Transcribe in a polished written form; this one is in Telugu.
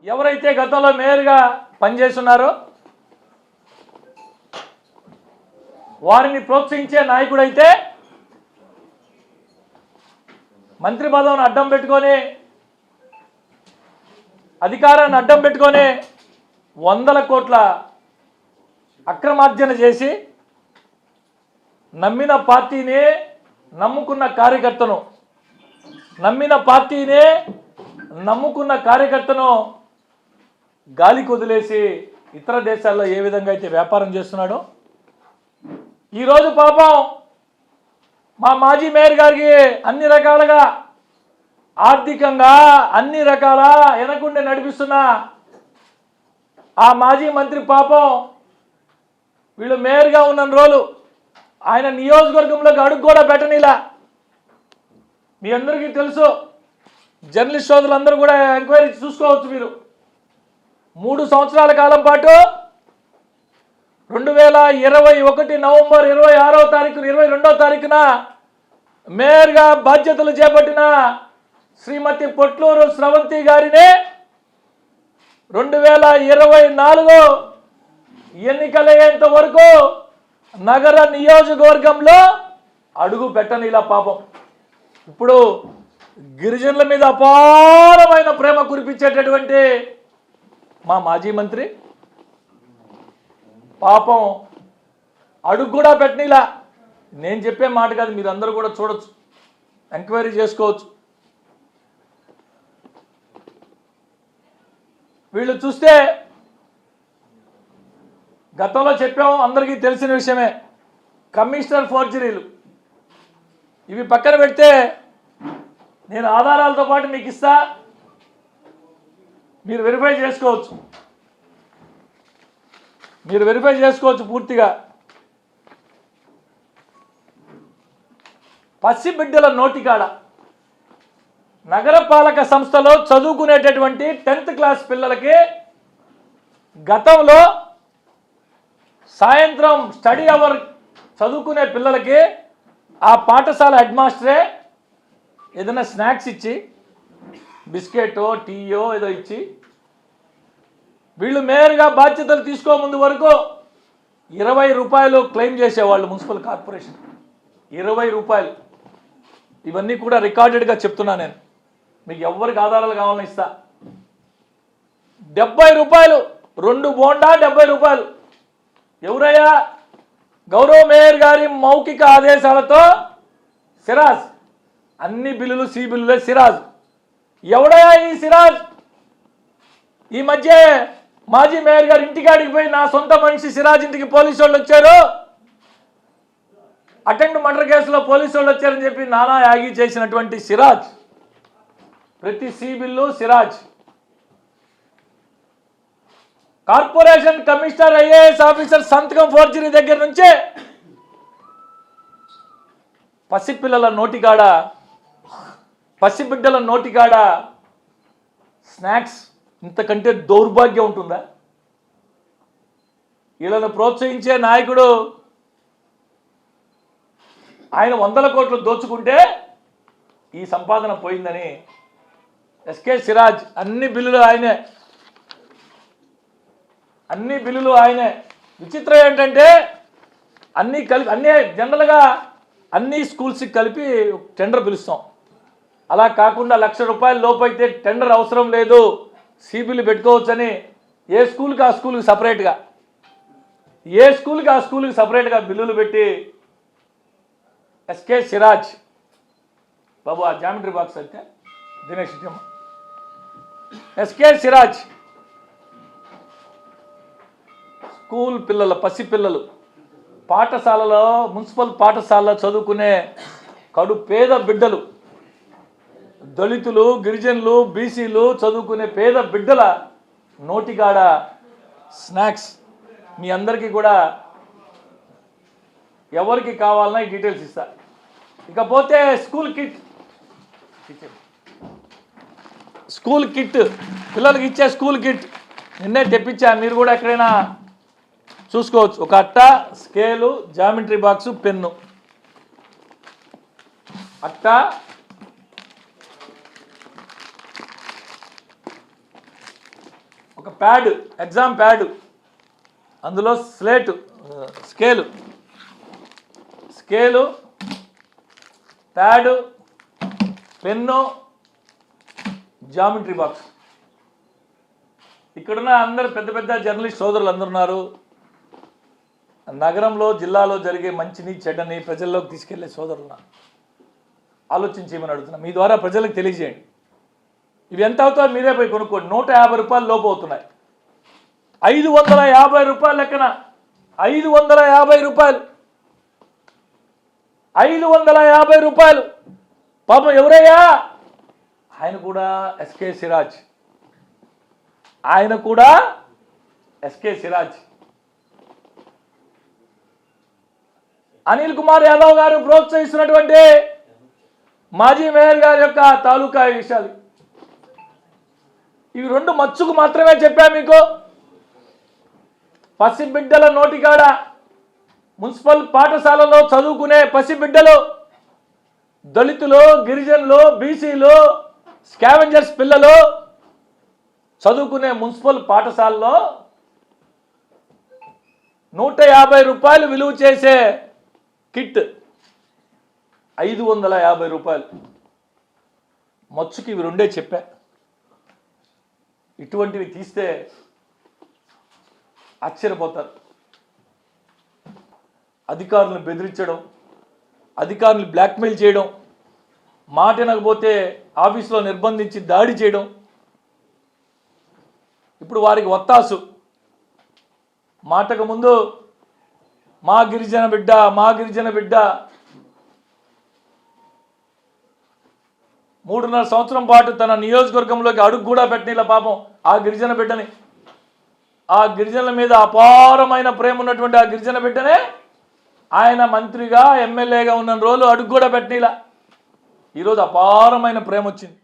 ఎవరైతే గతంలో మేయర్గా పనిచేస్తున్నారో వారిని ప్రోత్సహించే నాయకుడైతే మంత్రి పదవిని అడ్డం పెట్టుకొని అధికారాన్ని అడ్డం పెట్టుకొని వందల కోట్ల అక్రమార్జన చేసి నమ్మిన పార్టీని నమ్ముకున్న కార్యకర్తను గాలికి వదిలేసి ఇతర దేశాల్లో ఏ విధంగా అయితే వ్యాపారం చేస్తున్నాడో ఈరోజు పాపం మా మాజీ మేయర్ గారికి అన్ని రకాలుగా ఆర్థికంగా అన్ని రకాల వెనకుండి నడిపిస్తున్న ఆ మాజీ మంత్రి పాపం వీళ్ళు మేయర్గా ఉన్న రోజులు ఆయన నియోజకవర్గంలోకి అడుగు కూడా పెట్టనిలా. మీ అందరికీ తెలుసు, జర్నలిస్ట్ సోదరులందరూ కూడా ఎంక్వైరీ చూసుకోవచ్చు. మీరు 3 సంవత్సరాల కాలం పాటు 2021 నవంబర్ 26వ తారీఖు 22వ తారీఖున మేయర్గా బాధ్యతలు చేపట్టిన శ్రీమతి పొట్లూరు స్రవంతి గారిని 2024 ఎన్నికలయ్యేంత వరకు నగర నియోజకవర్గంలో అడుగు పెట్టనిలా పాపం. ఇప్పుడు గిరిజనుల మీద అపారమైన ప్రేమ కురిపించేటటువంటి మా మాజీ మంత్రి పాపం అడుగు కూడా పెట్టనిలా. నేను చెప్పే మాట కాదు, మీరు అందరూ కూడా చూడొచ్చు, ఎంక్వైరీ చేసుకోవచ్చు. వీళ్ళు చూస్తే గతంలో చెప్పాము, అందరికీ తెలిసిన విషయమే, కమిషనర్ ఫోర్జరీలు. ఇవి పక్కన పెడితే నేను ఆధారాలతో పాటు మీకు ఇస్తా, మీరు వెరిఫై చేసుకోవచ్చు పూర్తిగా. పసిబిడ్డల నోటికాడ నగరపాలక సంస్థలో చదువుకునేటటువంటి 10th క్లాస్ పిల్లలకి గతంలో సాయంత్రం స్టడీ అవర్ చదువుకునే పిల్లలకి ఆ పాఠశాల హెడ్ మాస్టరే ఏదైనా స్నాక్స్ ఇచ్చి బిస్కెటో టీయో ఏదో ఇచ్చి, వీళ్ళు మేయర్గా బాధ్యతలు తీసుకోముందు వరకు 20 రూపాయలు క్లెయిమ్ చేసేవాళ్ళు మున్సిపల్ కార్పొరేషన్. 20 రూపాయలు. ఇవన్నీ కూడా రికార్డెడ్గా చెప్తున్నా నేను, మీకు ఎవరికి ఆధారాలు కావాలని ఇస్తా. 70 రూపాయలు 2 బోండా 70 రూపాయలు. ఎవరయ్యా? గౌరవ మేయర్ గారి మౌఖిక ఆదేశాలతో సిరాజ్, అన్ని బిల్లులు సి బిల్లులే. సిరాజ్ ఎవడయా ఈ సిరాజ్? ఈ మధ్య మాజీ మేయర్ గారు ఇంటికాడికి పోయి నా సొంత మనిషి సిరాజ్ ఇంటికి పోలీసు వాళ్ళు వచ్చారు, అటెంప్ట్ మర్డర్ కేసులో పోలీసు వాళ్ళు వచ్చారని చెప్పి నానా యాగి చేసినటువంటి సిరాజ్, ప్రతి సి bill Siraj. Corporation commissioner IAS officer సంతకం ఫోర్జరీ దగ్గర నుంచే పసిబిడ్డల నోటికాడ స్నాక్స్. ఇంతకంటే దౌర్భాగ్యం ఉంటుందా? వీళ్ళను ప్రోత్సహించే నాయకుడు ఆయన 100 కోట్లు దోచుకుంటే ఈ సంపాదన పోయిందని ఎస్కే సిరాజ్ అన్ని బిల్లులు ఆయనే. విచిత్రం ఏంటంటే అన్నీ జనరల్గా అన్ని స్కూల్స్కి కలిపి టెండర్ పిలుస్తాం. అలా కాకుండా ₹1,00,000 లోపు అయితే టెండర్ అవసరం లేదు, సిబిలు పెట్టుకోవచ్చని ఏ స్కూల్కి ఆ స్కూల్కి సపరేట్గా బిల్లులు పెట్టి ఎస్కే సిరాజ్ బాబు ఆ జామెట్రీ బాక్స్ అయితే దినేష్ ఎస్కే సిరాజ్ స్కూల్ పిల్లల పసిపిల్లలు పాఠశాలలో మున్సిపల్ పాఠశాలలో చదువుకునే కడు పేద బిడ్డలు, దళితులు, గిరిజనులు, బీసీలు చదువుకునే పేద బిడ్డల నోటిగాడ స్నాక్స్. మీ అందరికీ కూడా ఎవరికి కావాలన్నా ఈ డీటెయిల్స్ ఇస్తా. ఇకపోతే స్కూల్ కిట్ పిల్లలకి ఇచ్చే స్కూల్ కిట్ నిన్నే తెప్పించా, మీరు కూడా ఎక్కడైనా చూసుకోవచ్చు. ఒక అట్ట, స్కేలు, జామెట్రీ బాక్సు, పెన్ను. అట్ట, ఒక ప్యాడ్, ఎగ్జామ్ ప్యాడ్, అందులో slate, scale, pad, pen, geometry box. ఇక్కడున్న అందరు పెద్ద పెద్ద జర్నలిస్ట్ సోదరులు అందరు ఉన్నారు. నగరంలో జిల్లాలో జరిగే మంచిని చెడ్డని ప్రజల్లోకి తీసుకెళ్లే సోదరులు ఆలోచించేయమని అడుగుతున్నా. మీ ద్వారా ప్రజలకు తెలియజేయండి. ఇవి ఎంత అవుతాయో మీరే పోయి కొనుక్కోండి. 150 రూపాయలు లోపు అవుతున్నాయి. 550 రూపాయలు లెక్కన 550 రూపాయలు, 550 రూపాయలు. పాపం ఎవరయ్యా? ఆయన కూడా ఎస్కే సిరాజ్. అనిల్ కుమార్ యాదవ్ గారు ప్రోత్సహిస్తున్నటువంటి మాజీ మేయర్ గారి యొక్క తాలూకా విషయాలు ఇవి రెండు మచ్చుకు మాత్రమే చెప్పా మీకు. పసిబిడ్డల నోటికాడ మున్సిపల్ పాఠశాలలో చదువుకునే పసిబిడ్డలు, దళితులు, గిరిజనులు, బీసీలు, స్కావెంజర్స్ పిల్లలు చదువుకునే మున్సిపల్ పాఠశాలలో 150 రూపాయలు విలువ చేసే కిట్ 550 రూపాయలు. మచ్చుకి ఇవి రెండే చెప్పా. ఇటువంటివి తీస్తే ఆశ్చర్యపోతారు. అధికారులను బెదిరించడం, అధికారులు బ్లాక్మెయిల్ చేయడం, మాట వినకపోతే ఆఫీసులో నిర్బంధించి దాడి చేయడం. ఇప్పుడు వారికి వత్తాసు. మాటకు ముందు మా గిరిజన బిడ్డ 3.5 సంవత్సరం పాటు తన నియోజకవర్గంలోకి అడుగు కూడా పెట్టిన పాపం ఆ గిరిజన బిడ్డని, ఆ గిరిజనుల మీద అపారమైన ప్రేమ ఉన్నటువంటి ఆ గిరిజన బిడ్డనే ఆయన మంత్రిగా ఎమ్మెల్యేగా ఉన్న రోజులు అడుగు కూడా పెట్టినలా. ఈరోజు అపారమైన ప్రేమ వచ్చింది.